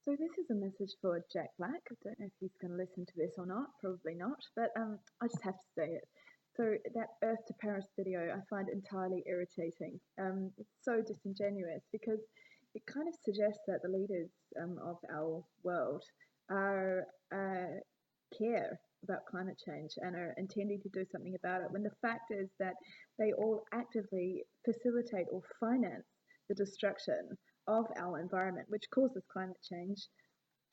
So this is a message for Jack Black. I don't know if he's going to listen to this or not. Probably not. But I just have to say it. So that Earth to Paris video I find entirely irritating. It's so disingenuous because it kind of suggests that the leaders of our world are care about climate change and are intending to do something about it, when the fact is that they all actively facilitate or finance the destruction of our environment, which causes climate change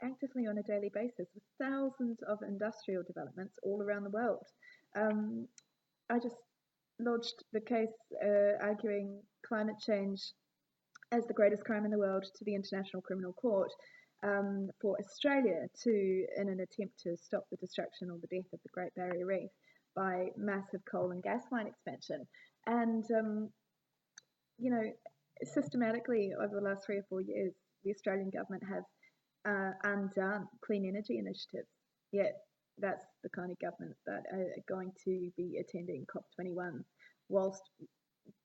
actively on a daily basis, with thousands of industrial developments all around the world. Um, I just lodged the case arguing climate change as the greatest crime in the world to the International Criminal Court for Australia in an attempt to stop the destruction or the death of the Great Barrier Reef by massive coal and gas line expansion. And, you know, systematically over the last 3 or 4 years, the Australian government have undone clean energy initiatives. Yet that's the kind of government that are going to be attending COP21, whilst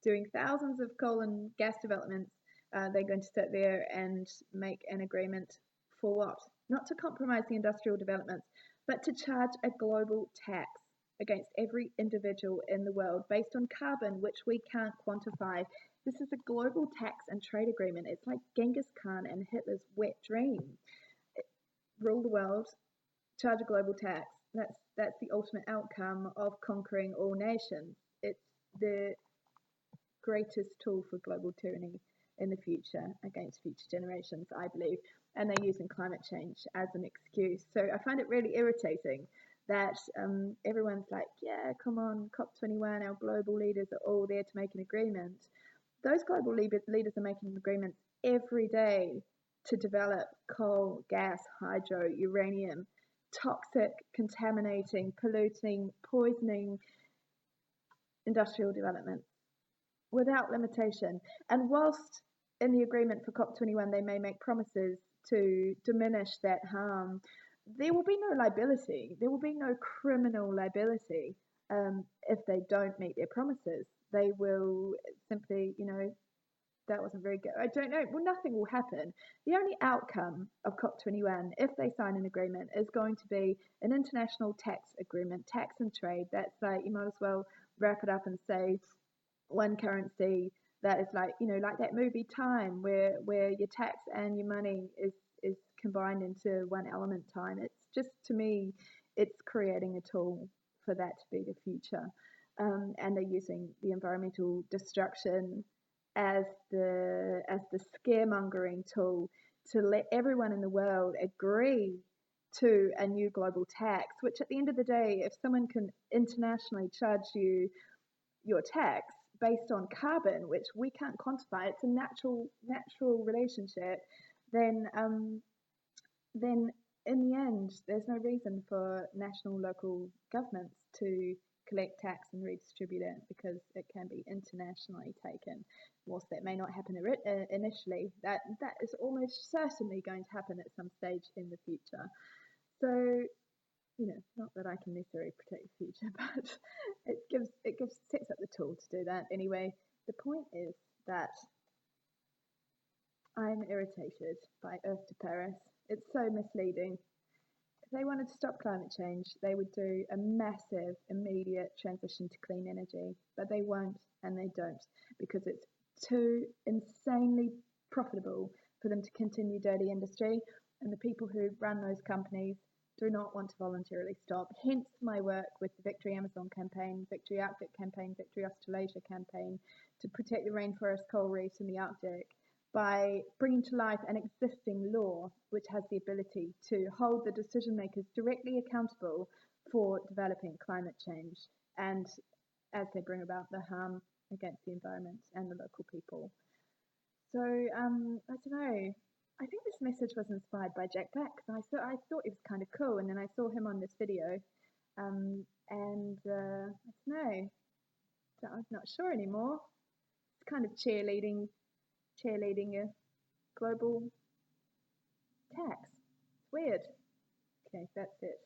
doing thousands of coal and gas developments. They're going to sit there and make an agreement for what? Not to compromise the industrial developments, but to charge a global tax against every individual in the world based on carbon, which we can't quantify. This is a global tax and trade agreement. It's like Genghis Khan and Hitler's wet dream. Rule the world, charge a global tax. That's the ultimate outcome of conquering all nations. It's the greatest tool for global tyranny in the future against future generations, I believe. And they're using climate change as an excuse. So I find it really irritating that everyone's like, yeah, come on, COP21, our global leaders are all there to make an agreement. Those global leaders are making agreements every day to develop coal, gas, hydro, uranium, toxic, contaminating, polluting, poisoning industrial development without limitation. And whilst in the agreement for COP21 they may make promises to diminish that harm, there will be no liability. There will be no criminal liability if they don't meet their promises. They will simply, that wasn't very good. I don't know. Well, nothing will happen. The only outcome of COP21, if they sign an agreement, is going to be an international tax agreement, tax and trade. That's like, you might as well wrap it up and say one currency that is like, like that movie Time, where your tax and your money is combined into one element, time. It's just, to me, it's creating a tool for that to be the future. And they're using the environmental destruction as the scaremongering tool to let everyone in the world agree to a new global tax, which at the end of the day, if someone can internationally charge you your tax based on carbon, which we can't quantify, it's a natural relationship, then in the end, there's no reason for national, local governments to collect tax and redistribute it, because it can be internationally taken. Whilst that may not happen initially, that is almost certainly going to happen at some stage in the future. So, not that I can necessarily protect the future, but it sets up the tool to do that. Anyway, the point is that I'm irritated by Earth to Paris. It's so misleading. If they wanted to stop climate change, they would do a massive, immediate transition to clean energy, but they won't, and they don't, because it's too insanely profitable for them to continue dirty industry, and the people who run those companies do not want to voluntarily stop. Hence my work with the Victory Amazon campaign, Victory Arctic campaign, Victory Australasia campaign to protect the rainforest coral reefs in the Arctic, by bringing to life an existing law which has the ability to hold the decision makers directly accountable for developing climate change, and as they bring about the harm against the environment and the local people. So I don't know. I think this message was inspired by Jack Black, because I thought it was kind of cool, and then I saw him on this video, and I don't know. I'm not sure anymore. It's kind of cheerleading a global tax. It's weird. Okay, that's it.